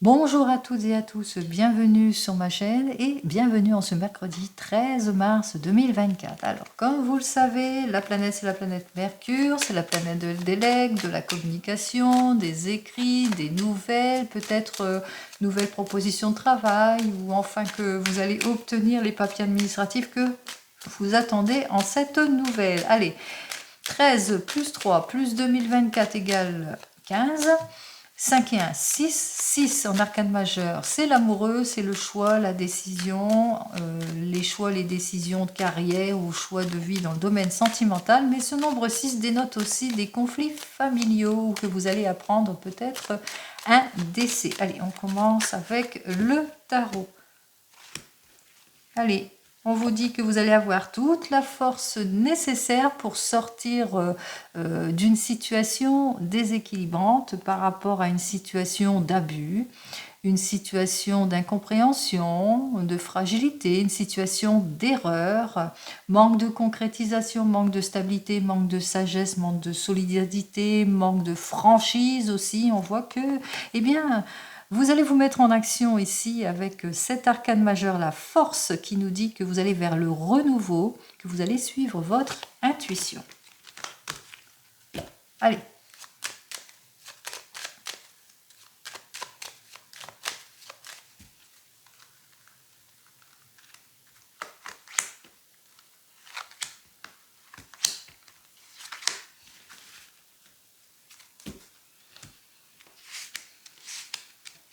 Bonjour à toutes et à tous, bienvenue sur ma chaîne et bienvenue en ce mercredi 13 mars 2024. Alors, comme vous le savez, la planète c'est la planète Mercure, c'est la planète de l'intellect, de la communication, des écrits, des nouvelles, peut-être nouvelles propositions de travail ou enfin que vous allez obtenir les papiers administratifs que vous attendez en cette nouvelle. Allez, 13 plus 3 plus 2024 égale 15. 5 et 1, 6. 6 en arcane majeur, c'est l'amoureux, c'est le choix, la décision, les choix, les décisions de carrière ou choix de vie dans le domaine sentimental. Mais ce nombre 6 dénote aussi des conflits familiaux ou que vous allez apprendre peut-être un décès. Allez, on commence avec le tarot. Allez, on vous dit que vous allez avoir toute la force nécessaire pour sortir d'une situation déséquilibrante par rapport à une situation d'abus, une situation d'incompréhension, de fragilité, une situation d'erreur, manque de concrétisation, manque de stabilité, manque de sagesse, manque de solidité, manque de franchise aussi. On voit que, eh bien, vous allez vous mettre en action ici avec cet arcane majeur, la force, qui nous dit que vous allez vers le renouveau, que vous allez suivre votre intuition. Allez.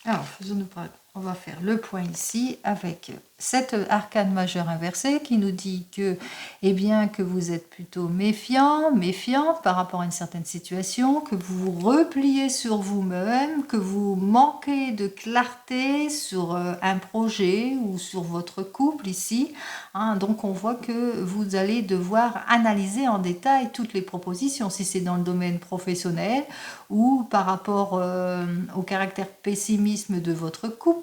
Alors, faisons-nous pas. On va faire le point ici avec cette arcane majeure inversée qui nous dit que, eh bien, que vous êtes plutôt méfiant, méfiante par rapport à une certaine situation, que vous vous repliez sur vous-même, que vous manquez de clarté sur un projet ou sur votre couple ici. Hein, donc, on voit que vous allez devoir analyser en détail toutes les propositions, si c'est dans le domaine professionnel ou par rapport au caractère pessimisme de votre couple,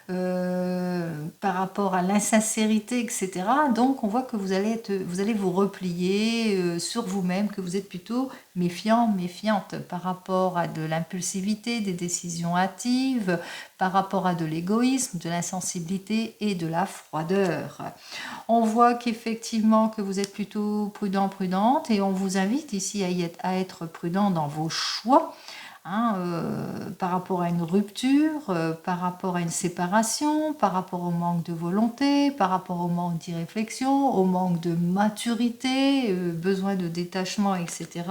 par rapport à l'insincérité, etc. Donc on voit que vous allez vous replier sur vous-même, que vous êtes plutôt méfiant, méfiante par rapport à de l'impulsivité, des décisions hâtives, par rapport à de l'égoïsme, de l'insensibilité et de la froideur. On voit qu'effectivement que vous êtes plutôt prudent, prudente, et on vous invite ici à être prudent dans vos choix. Hein, par rapport à une rupture, par rapport à une séparation, par rapport au manque de volonté, par rapport au manque d'irréflexion, au manque de maturité, besoin de détachement, etc.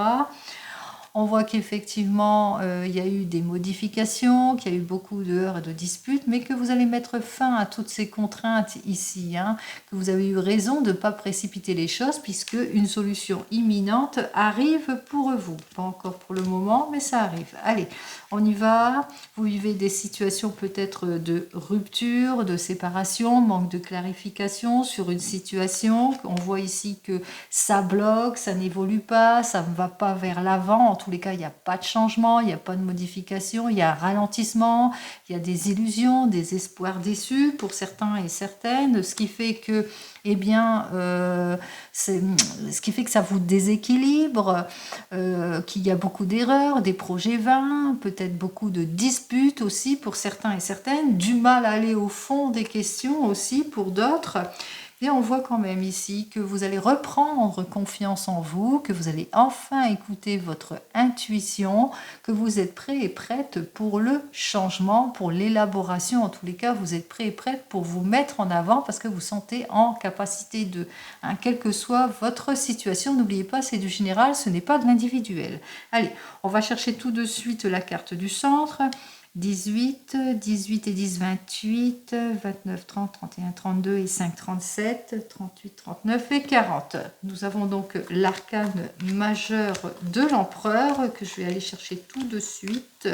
On voit qu'effectivement, il y a eu des modifications, qu'il y a eu beaucoup d'heures et de disputes, mais que vous allez mettre fin à toutes ces contraintes ici, hein, que vous avez eu raison de ne pas précipiter les choses, puisque une solution imminente arrive pour vous. Pas encore pour le moment, mais ça arrive. Allez, on y va. Vous vivez des situations peut-être de rupture, de séparation, manque de clarification sur une situation. On voit ici que ça bloque, ça n'évolue pas, ça ne va pas vers l'avant. En tous les cas, il n'y a pas de changement, il n'y a pas de modification, il y a un ralentissement, il y a des illusions, des espoirs déçus pour certains et certaines, ce qui fait que, eh bien, ce qui fait que ça vous déséquilibre, qu'il y a beaucoup d'erreurs, des projets vains, peut-être beaucoup de disputes aussi pour certains et certaines, du mal à aller au fond des questions aussi pour d'autres. Et on voit quand même ici que vous allez reprendre confiance en vous, que vous allez enfin écouter votre intuition, que vous êtes prêt et prête pour le changement, pour l'élaboration. En tous les cas, vous êtes prêt et prête pour vous mettre en avant parce que vous sentez en capacité de, hein, quelle que soit votre situation. N'oubliez pas, c'est du général, ce n'est pas de l'individuel. Allez, on va chercher tout de suite la carte du centre. 18, 18 et 10, 28, 29, 30, 31, 32 et 5, 37, 38, 39 et 40. Nous avons donc l'arcane majeur de l'empereur que je vais aller chercher tout de suite.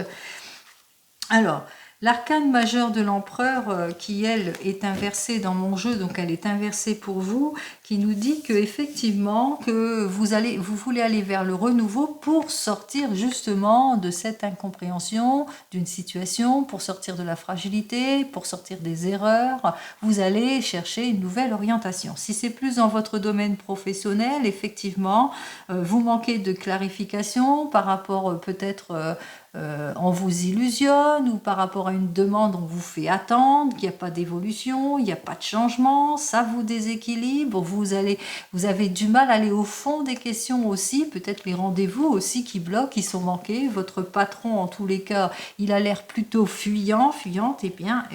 Alors, l'arcane majeur de l'empereur, qui elle est inversée dans mon jeu, donc elle est inversée pour vous, qui nous dit que effectivement que vous voulez aller vers le renouveau pour sortir justement de cette incompréhension d'une situation, pour sortir de la fragilité, pour sortir des erreurs. Vous allez chercher une nouvelle orientation. Si c'est plus dans votre domaine professionnel, effectivement, vous manquez de clarification par rapport peut-être on vous illusionne, ou par rapport à une demande, on vous fait attendre, qu'il n'y a pas d'évolution, il n'y a pas de changement, ça vous déséquilibre, vous avez du mal à aller au fond des questions aussi, peut-être les rendez-vous aussi qui bloquent, qui sont manqués, votre patron en tous les cas, il a l'air plutôt fuyante, et bien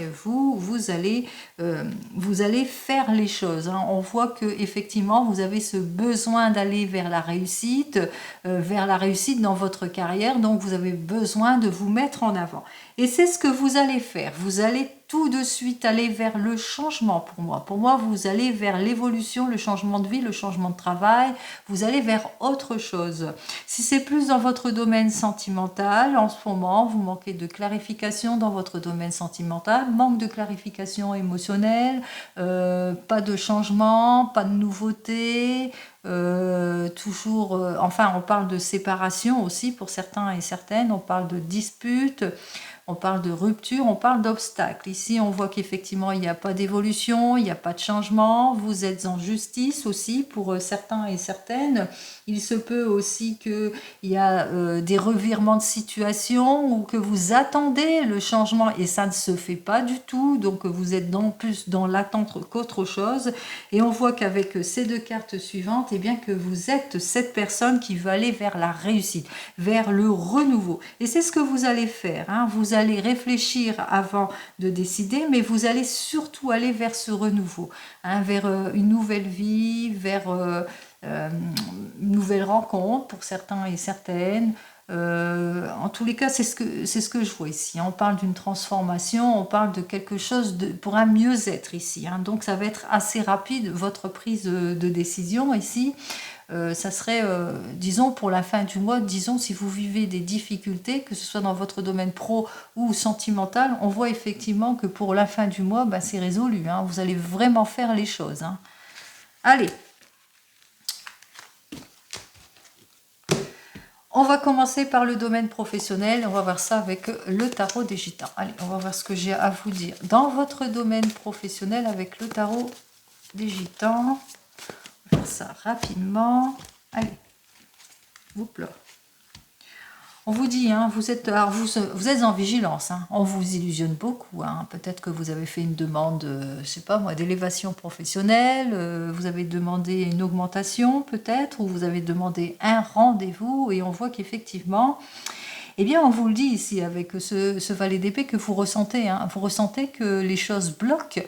vous allez faire les choses, hein. On voit que effectivement vous avez ce besoin d'aller vers la réussite dans votre carrière, donc vous avez besoin de vous mettre en avant. Et c'est ce que vous allez faire. Vous allez tout de suite aller vers le changement pour moi. Pour moi, vous allez vers l'évolution, le changement de vie, le changement de travail. Vous allez vers autre chose. Si c'est plus dans votre domaine sentimental, en ce moment, vous manquez de clarification dans votre domaine sentimental, manque de clarification émotionnelle, pas de changement, pas de nouveauté, enfin on parle de séparation aussi pour certains et certaines, on parle de dispute, on parle de rupture, on parle d'obstacle. Ici, on voit qu'effectivement, il n'y a pas d'évolution, il n'y a pas de changement. Vous êtes en justice aussi pour certains et certaines. Il se peut aussi qu'il y a des revirements de situation ou que vous attendez le changement et ça ne se fait pas du tout. Donc, vous êtes plus dans l'attente qu'autre chose. Et on voit qu'avec ces deux cartes suivantes, eh bien que vous êtes cette personne qui va aller vers la réussite, vers le renouveau. Et c'est ce que vous allez faire, hein. Vous allez réfléchir avant de décider, mais vous allez surtout aller vers ce renouveau, hein, vers une nouvelle vie, vers une nouvelle rencontre pour certains et certaines. En tous les cas, c'est ce que je vois ici. On parle d'une transformation, on parle de quelque chose pour un mieux-être ici, hein. Donc ça va être assez rapide, votre prise de décision ici. Ça serait, disons, pour la fin du mois, disons, si vous vivez des difficultés, que ce soit dans votre domaine pro ou sentimental, on voit effectivement que pour la fin du mois, bah, c'est résolu, hein. Vous allez vraiment faire les choses, hein. Allez, on va commencer par le domaine professionnel. On va voir ça avec le tarot des gitans. Allez, on va voir ce que j'ai à vous dire dans votre domaine professionnel avec le tarot des gitans. On va faire ça rapidement. Allez, oups là. On vous dit, hein, vous êtes en vigilance, hein. On vous illusionne beaucoup, hein. Peut-être que vous avez fait une demande, je sais pas moi, d'élévation professionnelle, vous avez demandé une augmentation peut-être, ou vous avez demandé un rendez-vous, et on voit qu'effectivement, eh bien, on vous le dit ici avec ce valet d'épée que vous ressentez, hein. Vous ressentez que les choses bloquent,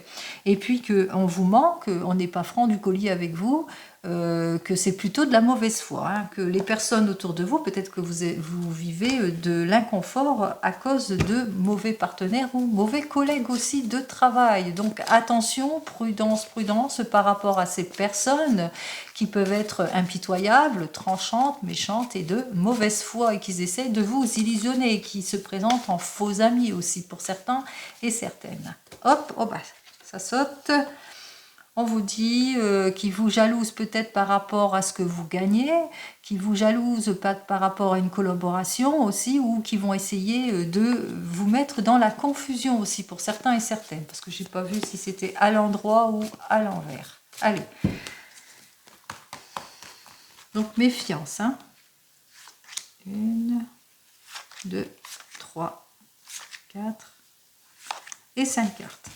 et puis qu'on vous manque, on n'est pas franc du collier avec vous, que c'est plutôt de la mauvaise foi, hein, que les personnes autour de vous, peut-être que vous vivez de l'inconfort à cause de mauvais partenaires ou mauvais collègues aussi de travail. Donc attention, prudence par rapport à ces personnes qui peuvent être impitoyables, tranchantes, méchantes et de mauvaise foi, et qui essaient de vous illusionner, et qui se présentent en faux amis aussi pour certains et certaines. Hop, oh bah, ça saute. On vous dit qu'ils vous jalousent peut-être par rapport à ce que vous gagnez, qu'ils vous jalousent par rapport à une collaboration aussi, ou qui vont essayer de vous mettre dans la confusion aussi pour certains et certaines, parce que je n'ai pas vu si c'était à l'endroit ou à l'envers. Allez. Donc méfiance, hein. 1, 2, 3, 4 et 5 cartes.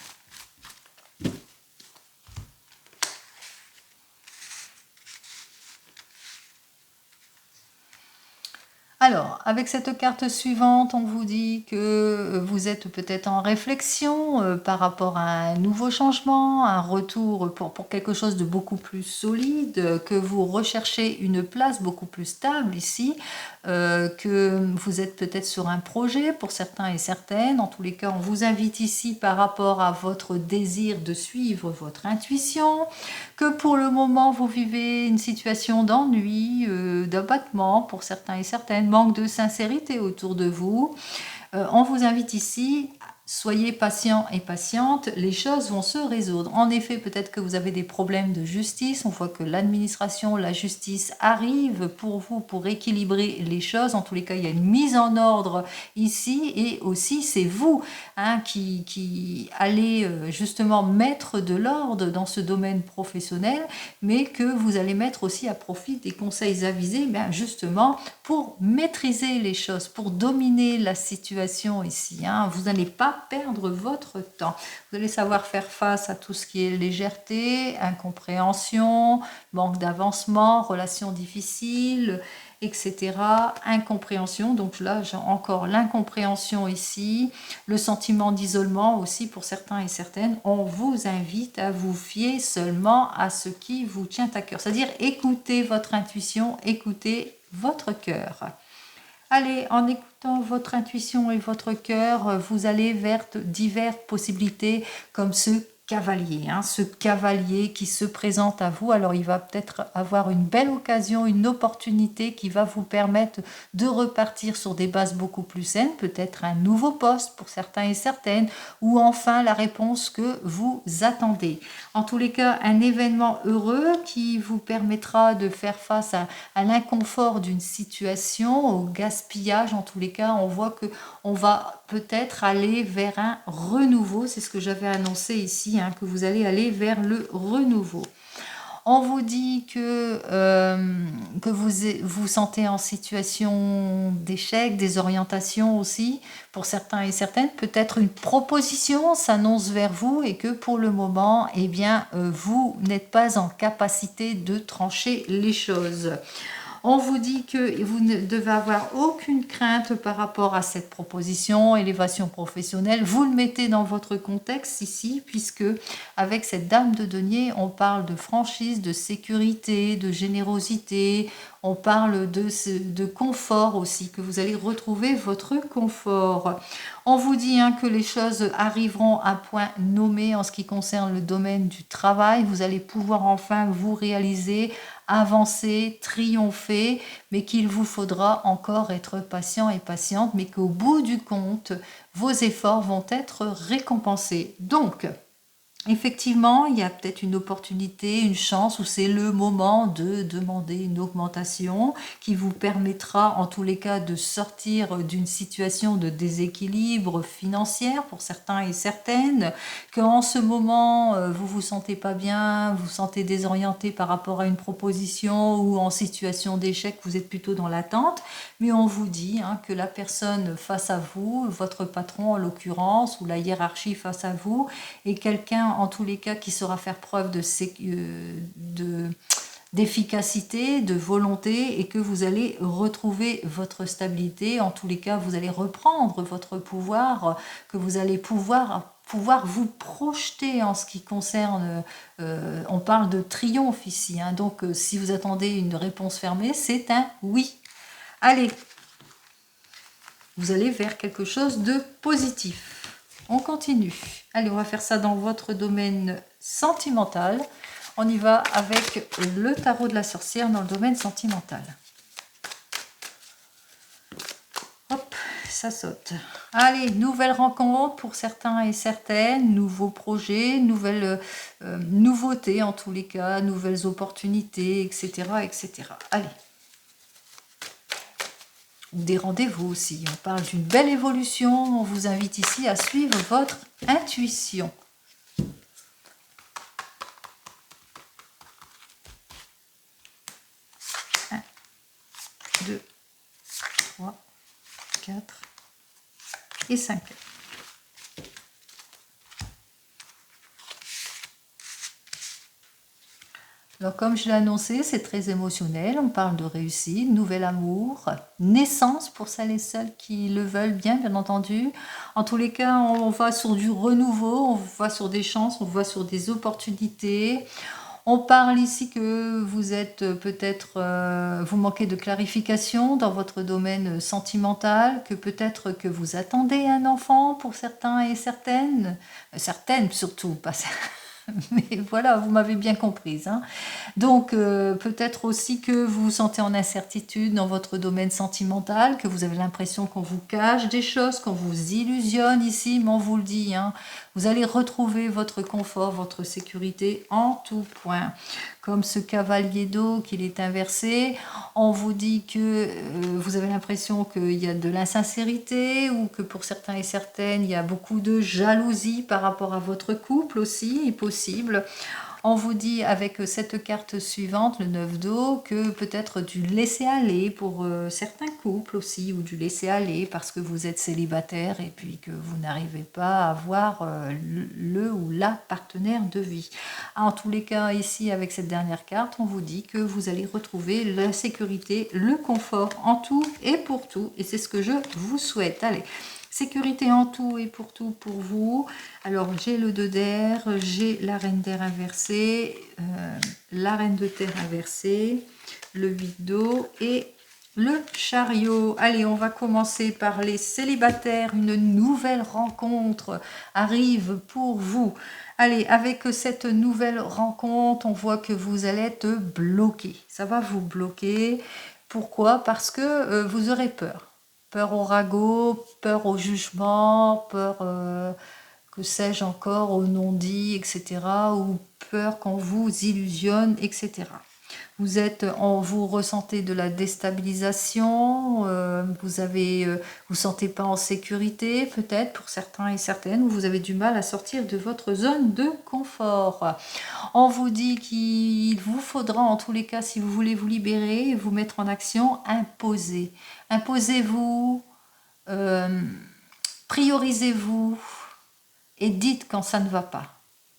Alors, avec cette carte suivante, on vous dit que vous êtes peut-être en réflexion par rapport à un nouveau changement, un retour pour quelque chose de beaucoup plus solide, que vous recherchez une place beaucoup plus stable ici, que vous êtes peut-être sur un projet pour certains et certaines. En tous les cas, on vous invite ici par rapport à votre désir de suivre votre intuition, que pour le moment, vous vivez une situation d'ennui, d'abattement pour certains et certaines, manque de sincérité autour de vous. On vous invite ici soyez patient et patiente, les choses vont se résoudre. En effet, peut-être que vous avez des problèmes de justice. On voit que l'administration, la justice arrive pour vous, pour équilibrer les choses. En tous les cas, il y a une mise en ordre ici. Et aussi, c'est vous qui allez justement mettre de l'ordre dans ce domaine professionnel, mais que vous allez mettre aussi à profit des conseils avisés, justement, pour maîtriser les choses, pour dominer la situation ici. Vous n'allez pas perdre votre temps. Vous allez savoir faire face à tout ce qui est légèreté, incompréhension, manque d'avancement, relations difficiles, etc. Incompréhension, donc là j'ai encore l'incompréhension ici, le sentiment d'isolement aussi pour certains et certaines. On vous invite à vous fier seulement à ce qui vous tient à cœur, c'est-à-dire écoutez votre intuition, écoutez votre cœur. Allez, en écoutant votre intuition et votre cœur, vous allez vers diverses possibilités comme ce cavalier, ce cavalier qui se présente à vous. Alors il va peut-être avoir une belle occasion, une opportunité qui va vous permettre de repartir sur des bases beaucoup plus saines, peut-être un nouveau poste pour certains et certaines, ou enfin la réponse que vous attendez. En tous les cas, un événement heureux qui vous permettra de faire face à l'inconfort d'une situation, au gaspillage. En tous les cas, on voit que on va peut-être aller vers un renouveau. C'est ce que j'avais annoncé ici, que vous allez aller vers le renouveau. On vous dit que vous sentez en situation d'échec, des orientations aussi, pour certains et certaines. Peut-être une proposition s'annonce vers vous et que pour le moment, vous n'êtes pas en capacité de trancher les choses. On vous dit que vous ne devez avoir aucune crainte par rapport à cette proposition, élévation professionnelle. Vous le mettez dans votre contexte ici, puisque avec cette dame de denier, on parle de franchise, de sécurité, de générosité. On parle de confort aussi, que vous allez retrouver votre confort. On vous dit que les choses arriveront à point nommé en ce qui concerne le domaine du travail. Vous allez pouvoir enfin vous réaliser, avancer, triompher, mais qu'il vous faudra encore être patient et patiente, mais qu'au bout du compte, vos efforts vont être récompensés. Donc, effectivement, il y a peut-être une opportunité, une chance où c'est le moment de demander une augmentation qui vous permettra en tous les cas de sortir d'une situation de déséquilibre financier pour certains et certaines, qu'en ce moment vous vous sentez pas bien, vous vous sentez désorienté par rapport à une proposition ou en situation d'échec, vous êtes plutôt dans l'attente, mais on vous dit que la personne face à vous, votre patron en l'occurrence, ou la hiérarchie face à vous, est quelqu'un en tous les cas qui saura faire preuve d'efficacité, de volonté, et que vous allez retrouver votre stabilité. En tous les cas, vous allez reprendre votre pouvoir, que vous allez pouvoir vous projeter en ce qui concerne, on parle de triomphe ici, donc si vous attendez une réponse fermée, c'est un oui. Allez, vous allez vers quelque chose de positif. On continue. Allez, on va faire ça dans votre domaine sentimental. On y va avec le tarot de la sorcière dans le domaine sentimental. Hop, ça saute. Allez, nouvelle rencontre pour certains et certaines, nouveaux projets, nouvelles nouveautés en tous les cas, nouvelles opportunités, etc. etc. Allez. Des rendez-vous aussi. On parle d'une belle évolution. On vous invite ici à suivre votre intuition. 1, 2, 3, 4 et 5. Alors, comme je l'ai annoncé, c'est très émotionnel. On parle de réussite, nouvel amour, naissance pour celles et ceux qui le veulent bien entendu. En tous les cas, on va sur du renouveau, on va sur des chances, on va sur des opportunités. On parle ici que vous êtes peut-être, vous manquez de clarification dans votre domaine sentimental, que peut-être que vous attendez un enfant pour certains et certaines surtout, pas Mais voilà, vous m'avez bien comprise, hein. Donc, peut-être aussi que vous vous sentez en incertitude dans votre domaine sentimental, que vous avez l'impression qu'on vous cache des choses, qu'on vous illusionne ici, mais on vous le dit, hein, vous allez retrouver votre confort, votre sécurité en tout point. Comme ce cavalier d'eau qu'il est inversé, on vous dit que vous avez l'impression qu'il y a de l'insincérité ou que pour certains et certaines, il y a beaucoup de jalousie par rapport à votre couple aussi, est possible. On vous dit avec cette carte suivante, le 9 d'eau, que peut-être du laisser-aller pour certains couples aussi, ou du laisser-aller parce que vous êtes célibataire et puis que vous n'arrivez pas à avoir le ou la partenaire de vie. En tous les cas, ici, avec cette dernière carte, on vous dit que vous allez retrouver la sécurité, le confort en tout et pour tout. Et c'est ce que je vous souhaite. Allez, sécurité en tout et pour tout pour vous. Alors, j'ai le 2 d'air, j'ai la reine d'air inversée, la reine de terre inversée, le 8 d'eau et le chariot. Allez, on va commencer par les célibataires. Une nouvelle rencontre arrive pour vous. Allez, avec cette nouvelle rencontre, on voit que vous allez être bloqué. Ça va vous bloquer. Pourquoi? Parce que vous aurez peur. Peur au ragot, peur au jugement, peur, que sais-je encore, au non-dit, etc. Ou peur qu'on vous illusionne, etc. Vous ressentez de la déstabilisation, vous sentez pas en sécurité, peut-être pour certains et certaines, ou vous avez du mal à sortir de votre zone de confort. On vous dit qu'il vous faudra, en tous les cas, si vous voulez vous libérer, vous mettre en action, imposer. Imposez-vous, euh, priorisez-vous et dites quand ça ne va pas.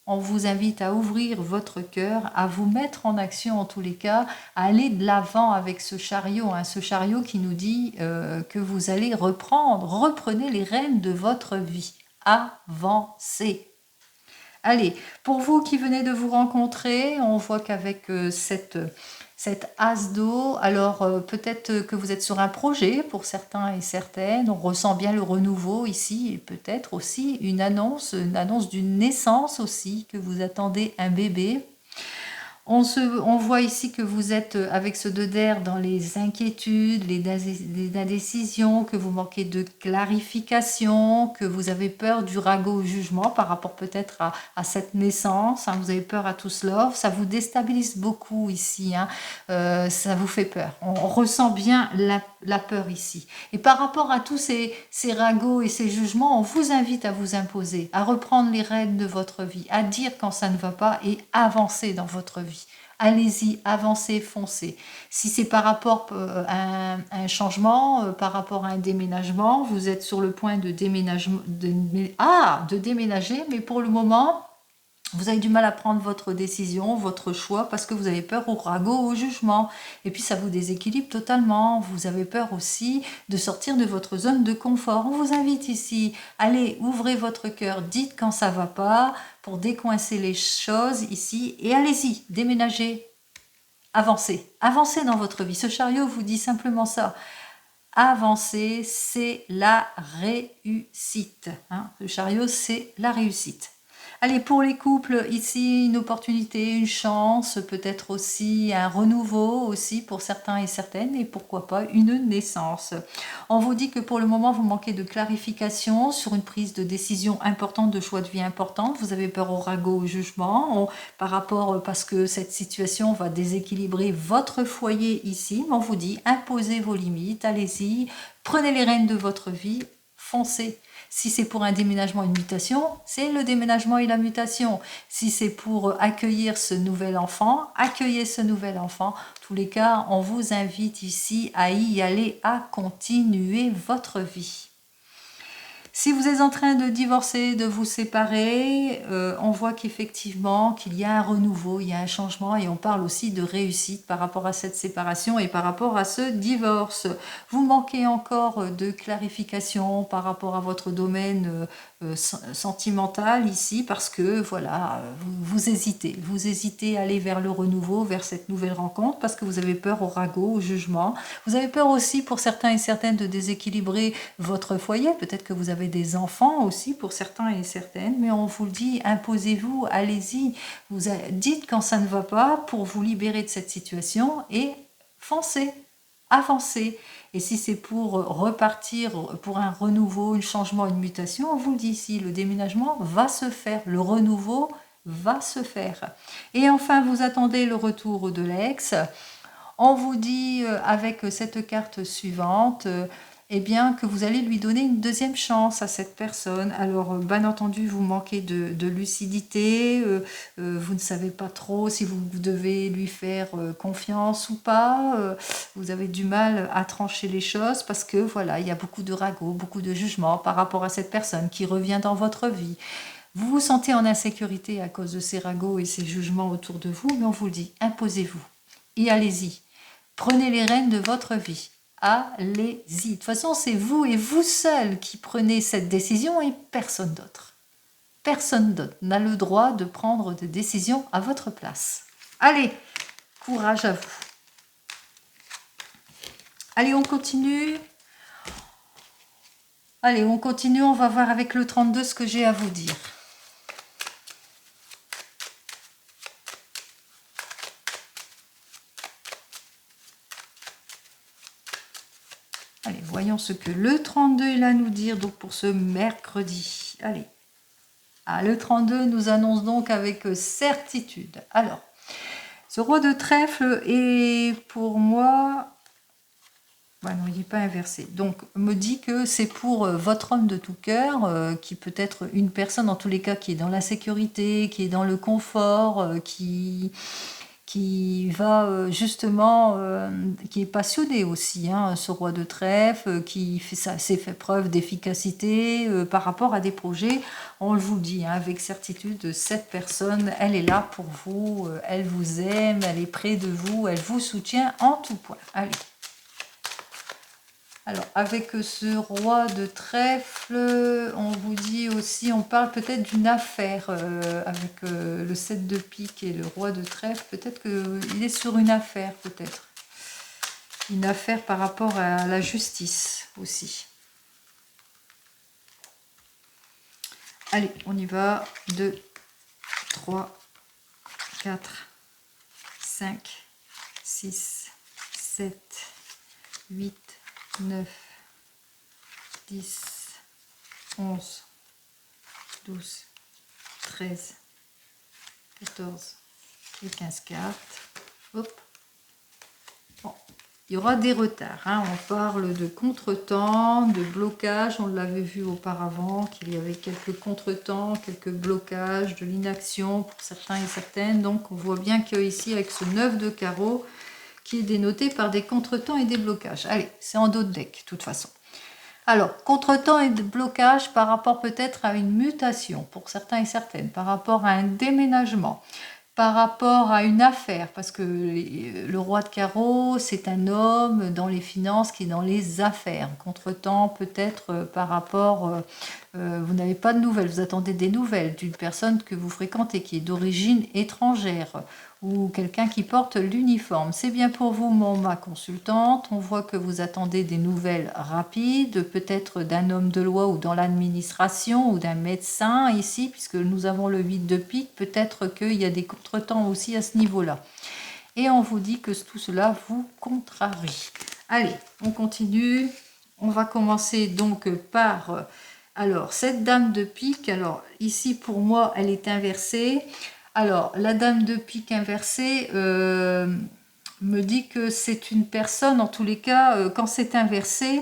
On vous invite à ouvrir votre cœur, à vous mettre en action en tous les cas, à aller de l'avant avec ce chariot, hein, ce chariot qui nous dit que vous allez reprenez les rênes de votre vie, avancez. Allez, pour vous qui venez de vous rencontrer, on voit qu'avec cette as d'eau, alors peut-être que vous êtes sur un projet pour certains et certaines, on ressent bien le renouveau ici, et peut-être aussi une annonce d'une naissance aussi, que vous attendez un bébé. On voit ici que vous êtes avec ce 2 d'air dans les inquiétudes, les indécisions, que vous manquez de clarification, que vous avez peur du ragot au jugement par rapport peut-être à cette naissance, hein, vous avez peur à tout cela, ça vous déstabilise beaucoup ici, hein, ça vous fait peur. On ressent bien la peur ici. Et par rapport à tous ces ragots et ces jugements, on vous invite à vous imposer, à reprendre les rênes de votre vie, à dire quand ça ne va pas et avancer dans votre vie. Allez-y, avancez, foncez. Si c'est par rapport à un changement, par rapport à un déménagement, vous êtes sur le point de déménager, mais pour le moment, vous avez du mal à prendre votre décision, votre choix, parce que vous avez peur au ragot, au jugement. Et puis ça vous déséquilibre totalement. Vous avez peur aussi de sortir de votre zone de confort. On vous invite ici, allez, ouvrez votre cœur, dites quand ça va pas, pour décoincer les choses ici, et allez-y, déménagez, avancez. Avancez dans votre vie. Ce chariot vous dit simplement ça. Avancer, c'est la réussite. Hein. Le chariot, c'est la réussite. Allez, pour les couples, ici, une opportunité, une chance, peut-être aussi un renouveau aussi pour certains et certaines, et pourquoi pas une naissance. On vous dit que pour le moment, vous manquez de clarification sur une prise de décision importante, de choix de vie importante. Vous avez peur au ragot, au jugement, par rapport, parce que cette situation va déséquilibrer votre foyer ici. On vous dit, imposez vos limites, allez-y, prenez les rênes de votre vie, foncez. Si c'est pour un déménagement, une mutation, c'est le déménagement et la mutation. Si c'est pour accueillir ce nouvel enfant, accueillez ce nouvel enfant. En tous les cas, on vous invite ici à y aller, à continuer votre vie. Si vous êtes en train de divorcer, de vous séparer, on voit qu'effectivement qu'il y a un renouveau, il y a un changement et on parle aussi de réussite par rapport à cette séparation et par rapport à ce divorce. Vous manquez encore de clarification par rapport à votre domaine sentimental ici parce que voilà, vous hésitez à aller vers le renouveau, vers cette nouvelle rencontre parce que vous avez peur au ragot, au jugement. Vous avez peur aussi pour certains et certaines de déséquilibrer votre foyer, peut-être que vous avez avez des enfants aussi pour certains et certaines, mais on vous le dit, imposez-vous, allez-y, dites quand ça ne va pas pour vous libérer de cette situation et foncez, avancez. Et si c'est pour repartir, pour un renouveau, un changement, une mutation, on vous le dit ici, le déménagement va se faire, le renouveau va se faire. Et enfin, vous attendez le retour de l'ex. On vous dit avec cette carte suivante, eh bien que vous allez lui donner une deuxième chance à cette personne. Alors, bien entendu, vous manquez de lucidité, vous ne savez pas trop si vous devez lui faire confiance ou pas, vous avez du mal à trancher les choses parce que voilà, il y a beaucoup de ragots, beaucoup de jugements par rapport à cette personne qui revient dans votre vie. Vous vous sentez en insécurité à cause de ces ragots et ces jugements autour de vous, mais on vous le dit, imposez-vous et allez-y. Prenez les rênes de votre vie. Allez-y. De toute façon, c'est vous et vous seul qui prenez cette décision et personne d'autre. Personne d'autre n'a le droit de prendre des décisions à votre place. Allez, courage à vous. Allez, on continue. Allez, on continue. On va voir avec le 32 ce que j'ai à vous dire. Allez, voyons ce que le 32 il a à nous dire donc pour ce mercredi. Allez. Ah, le 32 nous annonce donc avec certitude. Alors, ce roi de trèfle est pour moi... non, il n'est pas inversé. Donc, me dit que c'est pour votre homme de tout cœur, qui peut être une personne, en tous les cas, qui est dans la sécurité, qui est dans le confort, qui va justement, qui est passionné aussi, hein, ce roi de trèfle, qui s'est fait preuve d'efficacité par rapport à des projets. On vous le dit, hein, avec certitude, cette personne, elle est là pour vous, elle vous aime, elle est près de vous, elle vous soutient en tout point. Allez. Alors, avec ce roi de trèfle, on vous dit aussi, on parle peut-être d'une affaire avec le 7 de pique et le roi de trèfle. Peut-être qu'il est sur une affaire, peut-être. Une affaire par rapport à la justice aussi. Allez, on y va. 2, 3, 4, 5, 6, 7, 8, 9, 10, 11, 12, 13, 14 et 15 cartes. Hop. Bon. Il y aura des retards. Hein. On parle de contretemps, de blocage. On l'avait vu auparavant qu'il y avait quelques contretemps, quelques blocages, de l'inaction pour certains et certaines. Donc on voit bien qu'ici, avec ce 9 de carreau, qui est dénoté par des contretemps et des blocages. Allez, c'est en dos de deck, de toute façon. Alors, contretemps et de blocage par rapport peut-être à une mutation, pour certains et certaines, par rapport à un déménagement, par rapport à une affaire, parce que le roi de carreau, c'est un homme dans les finances qui est dans les affaires. Contretemps peut-être par rapport, vous n'avez pas de nouvelles, vous attendez des nouvelles d'une personne que vous fréquentez qui est d'origine étrangère, ou quelqu'un qui porte l'uniforme. C'est bien pour vous, ma consultante. On voit que vous attendez des nouvelles rapides, peut-être d'un homme de loi ou dans l'administration ou d'un médecin ici, puisque nous avons le 8 de pique. Peut-être qu'il y a des contretemps aussi à ce niveau-là. Et on vous dit que tout cela vous contrarie. Allez, on continue. On va commencer donc par... alors, cette dame de pique, alors ici pour moi, elle est inversée. Alors, la dame de pique inversée me dit que c'est une personne, en tous les cas, quand c'est inversé,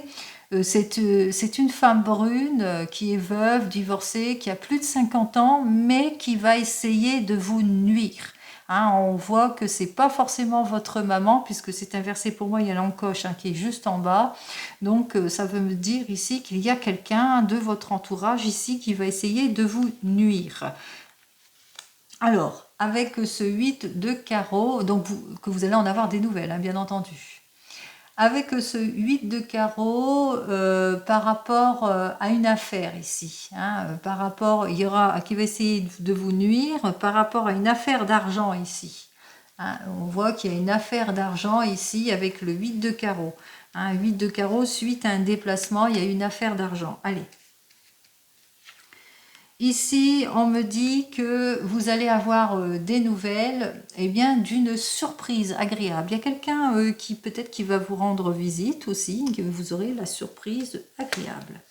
c'est une femme brune qui est veuve, divorcée, qui a plus de 50 ans, mais qui va essayer de vous nuire. Hein, on voit que c'est pas forcément votre maman, puisque c'est inversé pour moi, il y a l'encoche qui est juste en bas. Donc, ça veut me dire ici qu'il y a quelqu'un de votre entourage ici qui va essayer de vous nuire. Alors, avec ce 8 de carreau, donc que vous allez en avoir des nouvelles, hein, bien entendu. Avec ce 8 de carreau, par rapport à une affaire ici, hein, par rapport, il y aura qui va essayer de vous nuire, par rapport à une affaire d'argent ici. Hein, on voit qu'il y a une affaire d'argent ici avec le 8 de carreau. Hein, 8 de carreau, suite à un déplacement, il y a une affaire d'argent. Allez. Ici, on me dit que vous allez avoir des nouvelles, eh bien, d'une surprise agréable. Il y a quelqu'un qui peut-être qui va vous rendre visite aussi, que vous aurez la surprise agréable.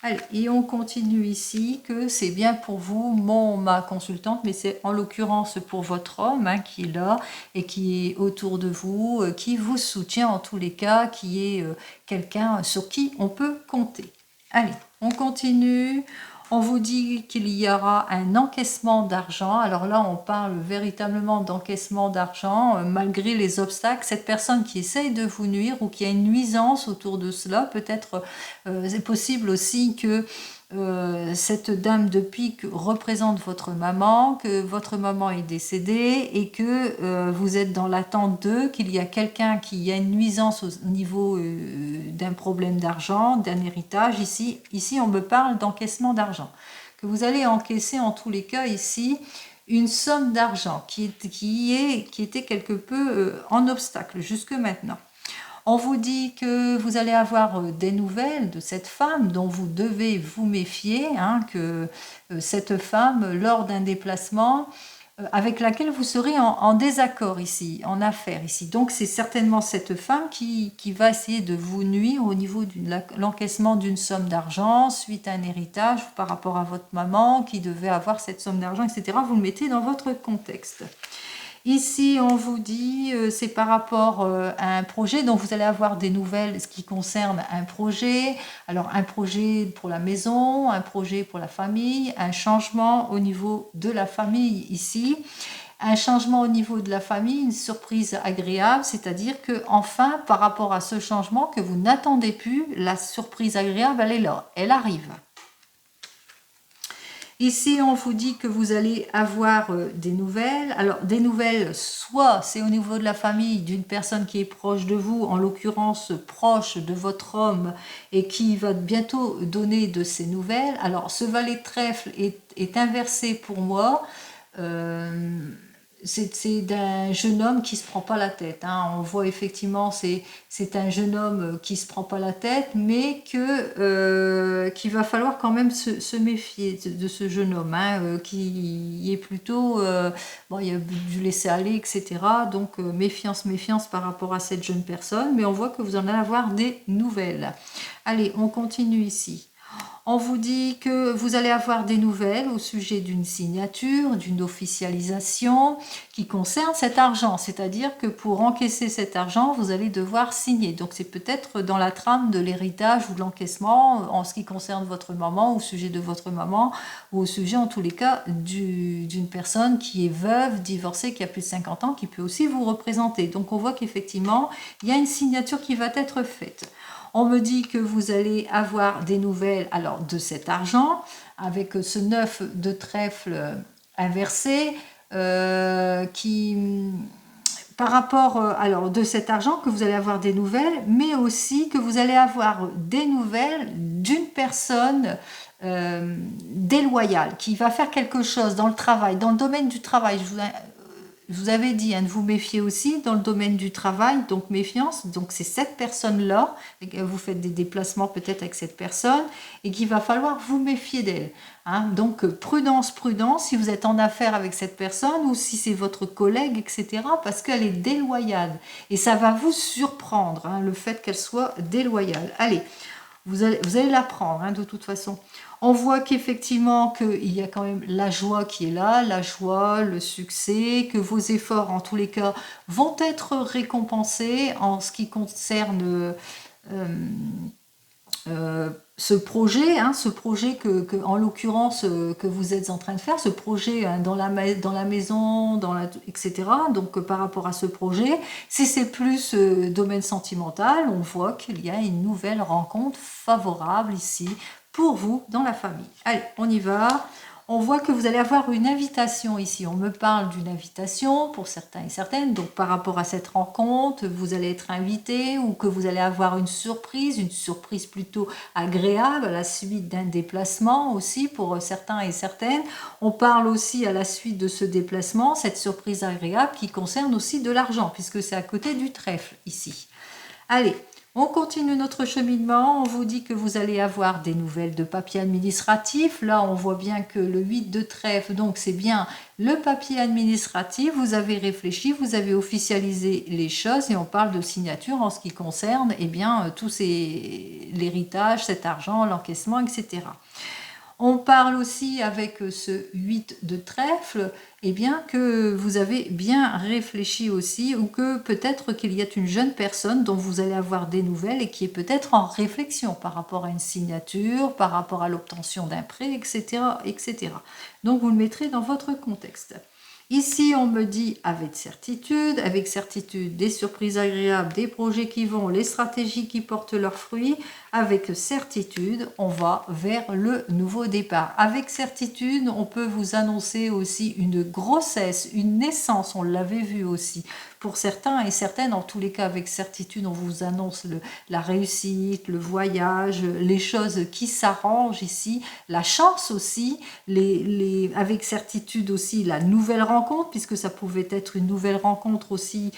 Allez, et on continue ici que c'est bien pour vous, ma consultante, mais c'est en l'occurrence pour votre homme hein, qui est là et qui est autour de vous, qui vous soutient en tous les cas, qui est quelqu'un sur qui on peut compter. Allez, on continue. On vous dit qu'il y aura un encaissement d'argent. Alors là, on parle véritablement d'encaissement d'argent, malgré les obstacles. Cette personne qui essaye de vous nuire ou qui a une nuisance autour de cela, peut-être c'est possible aussi que cette dame de pique représente votre maman, que votre maman est décédée et que vous êtes dans l'attente d'eux, qu'il y a quelqu'un qui a une nuisance au niveau d'un problème d'argent, d'un héritage. Ici, on me parle d'encaissement d'argent. Que vous allez encaisser en tous les cas ici une somme d'argent qui était quelque peu en obstacle jusque maintenant. On vous dit que vous allez avoir des nouvelles de cette femme dont vous devez vous méfier, hein, que cette femme, lors d'un déplacement, avec laquelle vous serez en désaccord ici, en affaires ici. Donc c'est certainement cette femme qui va essayer de vous nuire au niveau de l'encaissement d'une somme d'argent suite à un héritage par rapport à votre maman qui devait avoir cette somme d'argent, etc. Vous le mettez dans votre contexte. Ici, on vous dit, c'est par rapport à un projet, donc vous allez avoir des nouvelles ce qui concerne un projet. Alors, un projet pour la maison, un projet pour la famille, un changement au niveau de la famille ici. Un changement au niveau de la famille, une surprise agréable, c'est-à-dire que enfin, par rapport à ce changement que vous n'attendez plus, la surprise agréable, elle est là, elle arrive. Ici, on vous dit que vous allez avoir des nouvelles. Alors, des nouvelles, soit c'est au niveau de la famille d'une personne qui est proche de vous, en l'occurrence proche de votre homme, et qui va bientôt donner de ces nouvelles. Alors, ce valet de trèfle est inversé pour moi. C'est d'un jeune homme qui se prend pas la tête. Hein. On voit effectivement, c'est un jeune homme qui se prend pas la tête, mais qu'il va falloir quand même se méfier de ce jeune homme, hein, qui est plutôt, bon, il a dû laisser aller, etc. Donc méfiance par rapport à cette jeune personne, mais on voit que vous en allez avoir des nouvelles. Allez, on continue ici. On vous dit que vous allez avoir des nouvelles au sujet d'une signature, d'une officialisation qui concerne cet argent. C'est-à-dire que pour encaisser cet argent, vous allez devoir signer. Donc c'est peut-être dans la trame de l'héritage ou de l'encaissement en ce qui concerne votre maman, au sujet de votre maman, ou au sujet en tous les cas d'une personne qui est veuve, divorcée, qui a plus de 50 ans, qui peut aussi vous représenter. Donc on voit qu'effectivement, il y a une signature qui va être faite. On me dit que vous allez avoir des nouvelles alors, de cet argent, avec ce 9 de trèfle inversé, qui, par rapport alors, de cet argent, que vous allez avoir des nouvelles, mais aussi que vous allez avoir des nouvelles d'une personne déloyale, qui va faire quelque chose dans le travail, dans le domaine du travail. Je vous avais dit hein, de vous méfier aussi dans le domaine du travail, donc méfiance. Donc c'est cette personne-là, vous faites des déplacements peut-être avec cette personne, et qu'il va falloir vous méfier d'elle. Hein. Donc prudence, si vous êtes en affaire avec cette personne, ou si c'est votre collègue, etc., parce qu'elle est déloyale. Et ça va vous surprendre, hein, le fait qu'elle soit déloyale. Allez, vous allez l'apprendre hein, de toute façon. On voit qu'effectivement qu'il y a quand même la joie qui est là, la joie, le succès, que vos efforts en tous les cas vont être récompensés en ce qui concerne ce projet en l'occurrence que vous êtes en train de faire, ce projet hein, dans la maison, etc. Donc par rapport à ce projet, si c'est plus domaine sentimental, on voit qu'il y a une nouvelle rencontre favorable ici pour vous dans la famille. Allez, on y va. On voit que vous allez avoir une invitation ici. On me parle d'une invitation pour certains et certaines. Donc par rapport à cette rencontre, vous allez être invité ou que vous allez avoir une surprise plutôt agréable à la suite d'un déplacement aussi pour certains et certaines. On parle aussi à la suite de ce déplacement, cette surprise agréable qui concerne aussi de l'argent puisque c'est à côté du trèfle ici. Allez. On continue notre cheminement, on vous dit que vous allez avoir des nouvelles de papier administratif. Là, on voit bien que le 8 de trèfle, donc c'est bien le papier administratif. Vous avez réfléchi, vous avez officialisé les choses et on parle de signature en ce qui concerne tous l'héritage, cet argent, l'encaissement, etc. On parle aussi avec ce 8 de trèfle, que vous avez bien réfléchi aussi, ou que peut-être qu'il y a une jeune personne dont vous allez avoir des nouvelles et qui est peut-être en réflexion par rapport à une signature, par rapport à l'obtention d'un prêt, etc., etc. Donc vous le mettrez dans votre contexte. Ici, on me dit avec certitude des surprises agréables, des projets qui vont, les stratégies qui portent leurs fruits. Avec certitude, on va vers le nouveau départ. Avec certitude, on peut vous annoncer aussi une grossesse, une naissance, on l'avait vu aussi. Pour certains et certaines, en tous les cas, avec certitude, on vous annonce la réussite, le voyage, les choses qui s'arrangent ici, la chance aussi, avec certitude aussi la nouvelle rencontre, puisque ça pouvait être une nouvelle rencontre aussi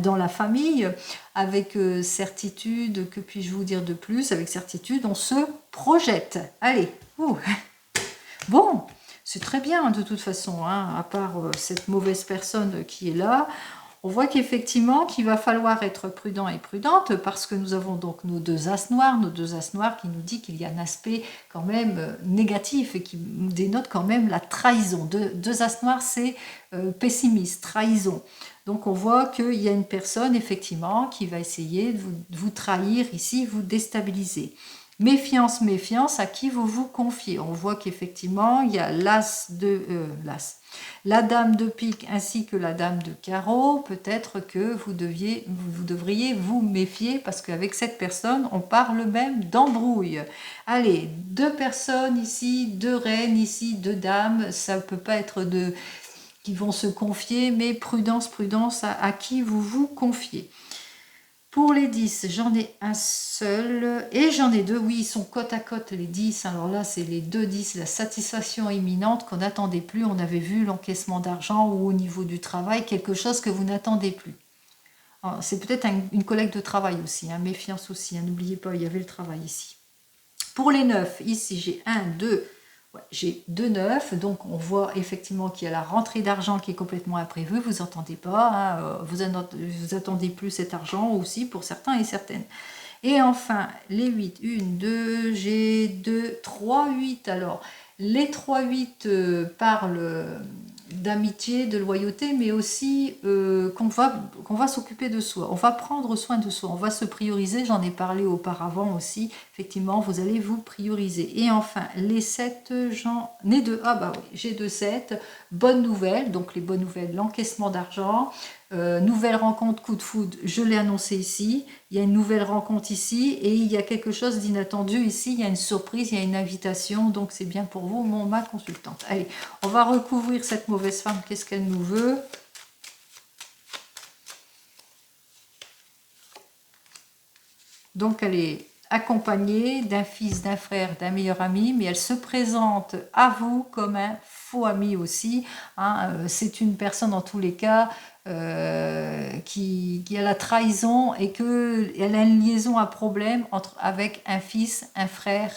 dans la famille. Avec certitude, que puis-je vous dire de plus? Avec certitude, on se projette. Allez, bon, c'est très bien de toute façon, à part cette mauvaise personne qui est là. On voit qu'effectivement, qu'il va falloir être prudent et prudente parce que nous avons donc nos deux as noirs qui nous dit qu'il y a un aspect quand même négatif et qui dénote quand même la trahison. Deux as noirs, c'est pessimiste, trahison. Donc on voit qu'il y a une personne effectivement qui va essayer de vous trahir ici, vous déstabiliser. Méfiance, méfiance, à qui vous vous confiez. On voit qu'effectivement, il y a la dame de pique ainsi que la dame de carreau. Peut-être que vous devriez vous méfier parce qu'avec cette personne, on parle même d'embrouille. Allez, deux personnes ici, deux reines ici, deux dames. Ça ne peut pas être qui vont se confier, mais prudence, prudence à qui vous vous confiez. Pour les 10, j'en ai un seul et j'en ai deux. Oui, ils sont côte à côte les 10. Alors là, c'est les deux 10, la satisfaction imminente qu'on n'attendait plus. On avait vu l'encaissement d'argent ou au niveau du travail, quelque chose que vous n'attendez plus. C'est peut-être une collègue de travail aussi, méfiance aussi. N'oubliez pas, il y avait le travail ici. Pour les 9, ici, j'ai 1, 2, j'ai 2 9, donc on voit effectivement qu'il y a la rentrée d'argent qui est complètement imprévue, vous n'entendez pas, vous attendez plus cet argent aussi pour certains et certaines. Et enfin, les 8, 1, 2, j'ai 2, 3, 8. Alors, les 3, 8 parlent d'amitié, de loyauté, mais aussi qu'on va s'occuper de soi. On va prendre soin de soi, on va se prioriser. J'en ai parlé auparavant aussi. Effectivement, vous allez vous prioriser. Et enfin, les 7, j'en ai 2. Ah bah oui, j'ai 2 7. Bonne nouvelle, donc les bonnes nouvelles, l'encaissement d'argent. Nouvelle rencontre, coup de foudre, je l'ai annoncé ici. Il y a une nouvelle rencontre ici et il y a quelque chose d'inattendu ici. Il y a une surprise, il y a une invitation. Donc c'est bien pour vous, ma consultante. Allez, on va recouvrir cette mauvaise femme. Qu'est-ce qu'elle nous veut? Donc elle est accompagnée d'un fils, d'un frère, d'un meilleur ami, mais elle se présente à vous comme un faux ami aussi. C'est une personne en tous les cas qui a la trahison et qu'elle a une liaison à problème avec un fils, un frère,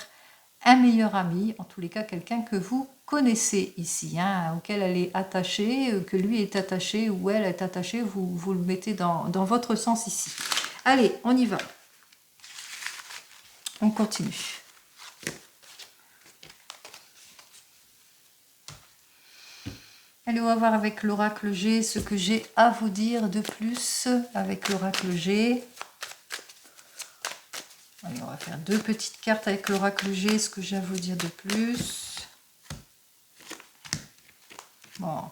un meilleur ami, en tous les cas quelqu'un que vous connaissez ici, auquel elle est attachée, que lui est attaché ou elle est attachée, vous le mettez dans votre sens ici. Allez, on y va. On continue. Allez, on va voir avec l'oracle G ce que j'ai à vous dire de plus avec l'oracle G. Allez, on va faire 2 petites cartes avec l'oracle G, ce que j'ai à vous dire de plus. Bon.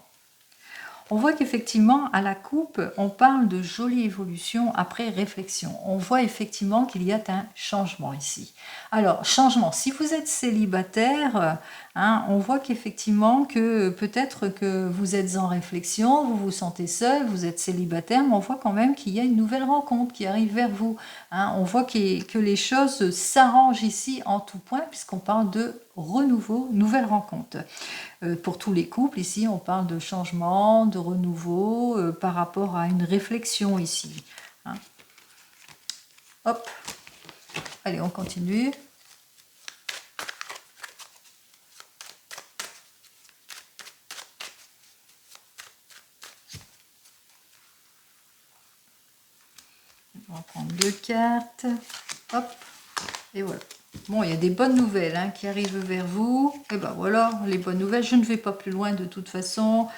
On voit qu'effectivement, à la coupe, on parle de jolie évolution après réflexion. On voit effectivement qu'il y a un changement ici. Alors, changement, si vous êtes célibataire, on voit qu'effectivement, que peut-être que vous êtes en réflexion, vous vous sentez seul, vous êtes célibataire, mais on voit quand même qu'il y a une nouvelle rencontre qui arrive vers vous. On voit que les choses s'arrangent ici en tout point, puisqu'on parle de renouveau, nouvelle rencontre. Pour tous les couples, ici, on parle de changement, de renouveau, par rapport à une réflexion ici. Hop, Allez, on continue. On va prendre 2 cartes. Hop. Et voilà. Bon, il y a des bonnes nouvelles hein, qui arrivent vers vous. Et ben voilà, les bonnes nouvelles. Je ne vais pas plus loin de toute façon.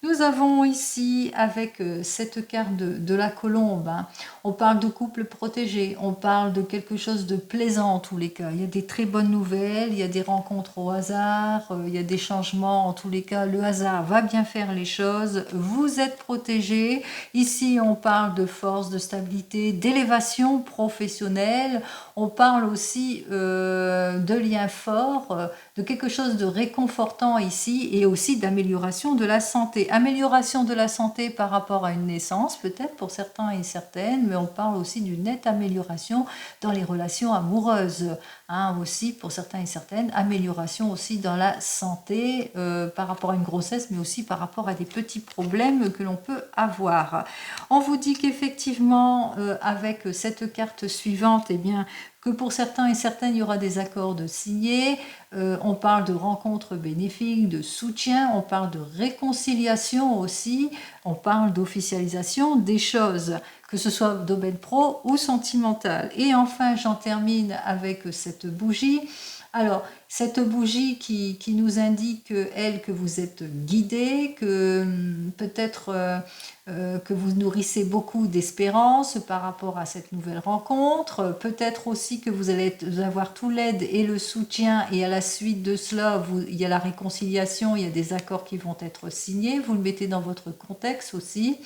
Nous avons ici, avec cette carte de la colombe, hein, on parle de couple protégé, on parle de quelque chose de plaisant en tous les cas. Il y a des très bonnes nouvelles, il y a des rencontres au hasard, il y a des changements en tous les cas. Le hasard va bien faire les choses, vous êtes protégé. Ici, on parle de force, de stabilité, d'élévation professionnelle. On parle aussi de liens forts, de quelque chose de réconfortant ici et aussi d'amélioration de la santé. Amélioration de la santé par rapport à une naissance, peut-être pour certains et certaines, mais on parle aussi d'une nette amélioration dans les relations amoureuses. Hein, aussi pour certains et certaines, amélioration aussi dans la santé par rapport à une grossesse, mais aussi par rapport à des petits problèmes que l'on peut avoir. On vous dit qu'effectivement, avec cette carte suivante, eh bien, que pour certains et certaines, il y aura des accords de signer. On parle de rencontres bénéfiques, de soutien, on parle de réconciliation aussi, on parle d'officialisation des choses, que ce soit domaine pro ou sentimental. Et enfin, j'en termine avec cette bougie. Alors, cette bougie qui nous indique, elle, que vous êtes guidé, que peut-être que vous nourrissez beaucoup d'espérance par rapport à cette nouvelle rencontre, peut-être aussi que vous allez avoir tout l'aide et le soutien, et à la suite de cela, il y a la réconciliation, il y a des accords qui vont être signés, vous le mettez dans votre contexte aussi.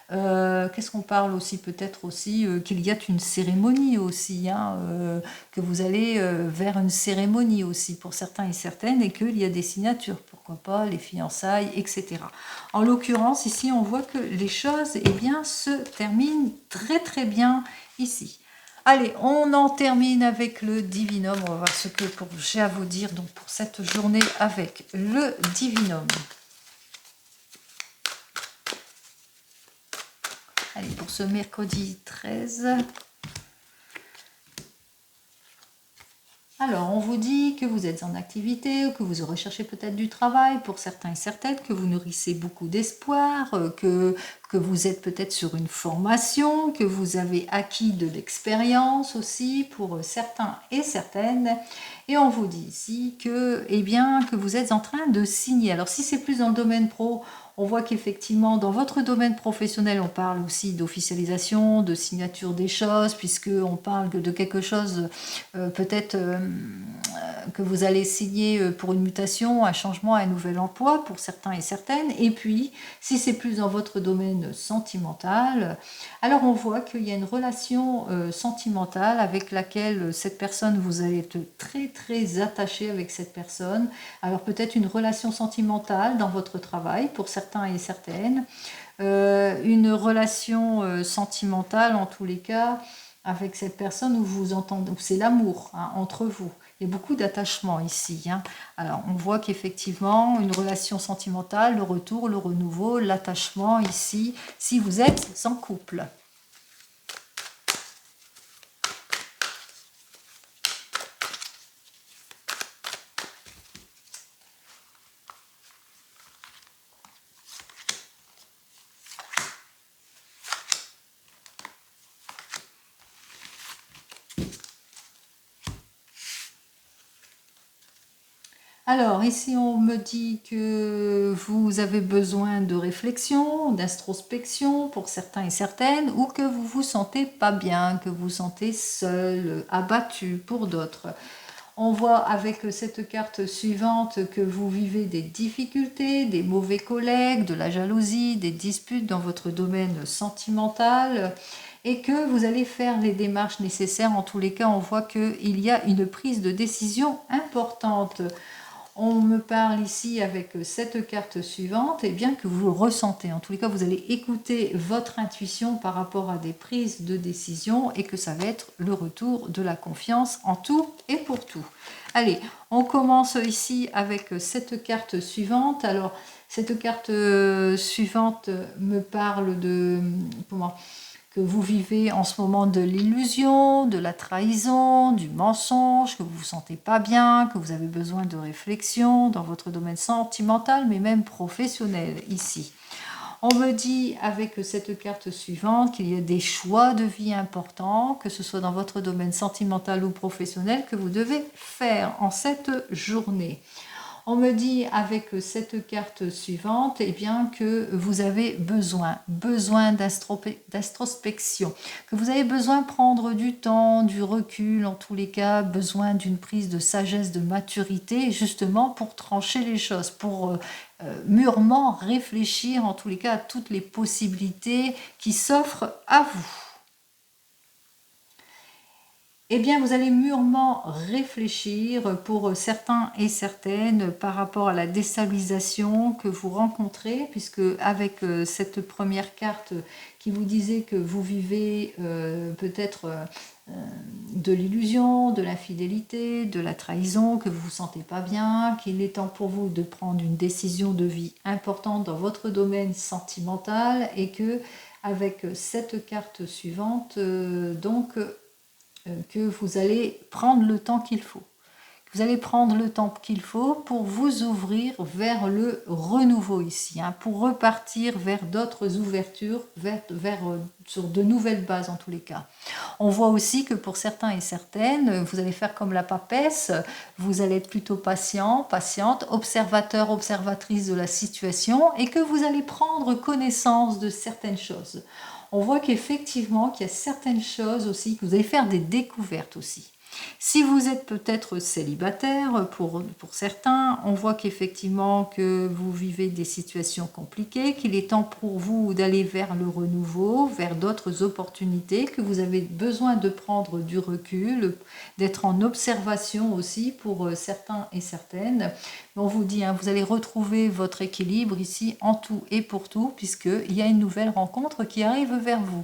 Qu'est-ce qu'on parle aussi? Peut-être aussi qu'il y a une cérémonie aussi, hein, que vous allez vers une cérémonie aussi pour certains et certaines, et qu'il y a des signatures, pourquoi pas, les fiançailles, etc. En l'occurrence, ici, on voit que les choses eh bien, se terminent très très bien ici. Allez, on en termine avec le divinum. On va voir ce que j'ai à vous dire donc, pour cette journée avec le divinum. Allez, pour ce mercredi 13. Alors, on vous dit que vous êtes en activité, que vous recherchez peut-être du travail pour certains et certaines, que vous nourrissez beaucoup d'espoir, que vous êtes peut-être sur une formation, que vous avez acquis de l'expérience aussi pour certains et certaines. Et on vous dit ici que, eh bien, que vous êtes en train de signer. Alors, si c'est plus dans le domaine pro, on voit qu'effectivement, dans votre domaine professionnel, on parle aussi d'officialisation, de signature des choses, puisqu'on parle de quelque chose peut-être que vous allez signer pour une mutation, un changement, un nouvel emploi pour certains et certaines. Et puis, si c'est plus dans votre domaine sentimental, alors on voit qu'il y a une relation sentimentale avec laquelle cette personne, vous allez être très très attaché avec cette personne. Alors peut-être une relation sentimentale dans votre travail pour certains et certaines, une relation sentimentale en tous les cas avec cette personne où vous entendez, où c'est l'amour hein, entre vous. Il y a beaucoup d'attachement ici. Hein. Alors, on voit qu'effectivement, une relation sentimentale, le retour, le renouveau, l'attachement ici, si vous êtes en couple. Alors, ici, on me dit que vous avez besoin de réflexion, d'introspection pour certains et certaines, ou que vous vous sentez pas bien, que vous vous sentez seul, abattu pour d'autres. On voit avec cette carte suivante que vous vivez des difficultés, des mauvais collègues, de la jalousie, des disputes dans votre domaine sentimental, et que vous allez faire les démarches nécessaires. En tous les cas, on voit qu'il y a une prise de décision importante. On me parle ici avec cette carte suivante, et bien que vous le ressentez. En tous les cas, vous allez écouter votre intuition par rapport à des prises de décision et que ça va être le retour de la confiance en tout et pour tout. Allez, on commence ici avec cette carte suivante. Alors, cette carte suivante me parle de comment que vous vivez en ce moment de l'illusion, de la trahison, du mensonge, que vous vous sentez pas bien, que vous avez besoin de réflexion dans votre domaine sentimental, mais même professionnel ici. On me dit avec cette carte suivante qu'il y a des choix de vie importants, que ce soit dans votre domaine sentimental ou professionnel, que vous devez faire en cette journée. On me dit avec cette carte suivante eh bien, que vous avez besoin d'introspection, que vous avez besoin de prendre du temps, du recul, en tous les cas, besoin d'une prise de sagesse, de maturité, justement pour trancher les choses, pour mûrement réfléchir, en tous les cas, à toutes les possibilités qui s'offrent à vous. Eh bien, vous allez mûrement réfléchir pour certains et certaines par rapport à la déstabilisation que vous rencontrez, puisque avec cette première carte qui vous disait que vous vivez peut-être de l'illusion, de l'infidélité, de la trahison, que vous ne vous sentez pas bien, qu'il est temps pour vous de prendre une décision de vie importante dans votre domaine sentimental et que avec cette carte suivante, que vous allez prendre le temps qu'il faut. Vous allez prendre le temps qu'il faut pour vous ouvrir vers le renouveau ici, pour repartir vers d'autres ouvertures, sur de nouvelles bases en tous les cas. On voit aussi que pour certains et certaines, vous allez faire comme la papesse, vous allez être plutôt patient, patiente, observateur, observatrice de la situation et que vous allez prendre connaissance de certaines choses. On voit qu'effectivement, qu'il y a certaines choses aussi, que vous allez faire des découvertes aussi. Si vous êtes peut-être célibataire, pour certains, on voit qu'effectivement que vous vivez des situations compliquées, qu'il est temps pour vous d'aller vers le renouveau, vers d'autres opportunités, que vous avez besoin de prendre du recul, d'être en observation aussi pour certains et certaines. On vous dit, vous allez retrouver votre équilibre ici en tout et pour tout, puisqu'il y a une nouvelle rencontre qui arrive vers vous.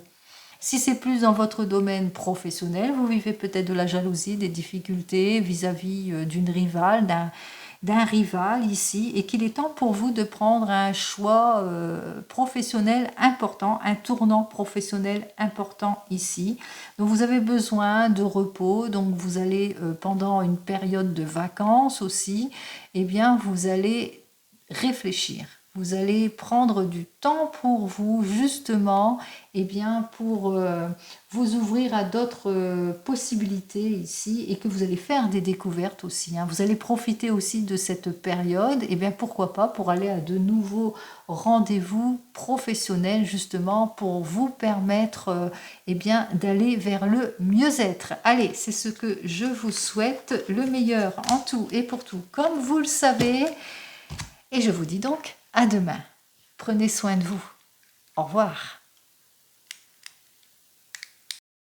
Si c'est plus dans votre domaine professionnel, vous vivez peut-être de la jalousie, des difficultés vis-à-vis d'une rivale, d'un rival ici, et qu'il est temps pour vous de prendre un choix professionnel important, un tournant professionnel important ici. Donc vous avez besoin de repos, donc vous allez pendant une période de vacances aussi, eh bien vous allez réfléchir. Vous allez prendre du temps pour vous, justement, pour vous ouvrir à d'autres possibilités ici et que vous allez faire des découvertes aussi. Vous allez profiter aussi de cette période, pourquoi pas, pour aller à de nouveaux rendez-vous professionnels, justement, pour vous permettre d'aller vers le mieux-être. Allez, c'est ce que je vous souhaite, le meilleur en tout et pour tout, comme vous le savez. Et je vous dis donc à demain. Prenez soin de vous. Au revoir.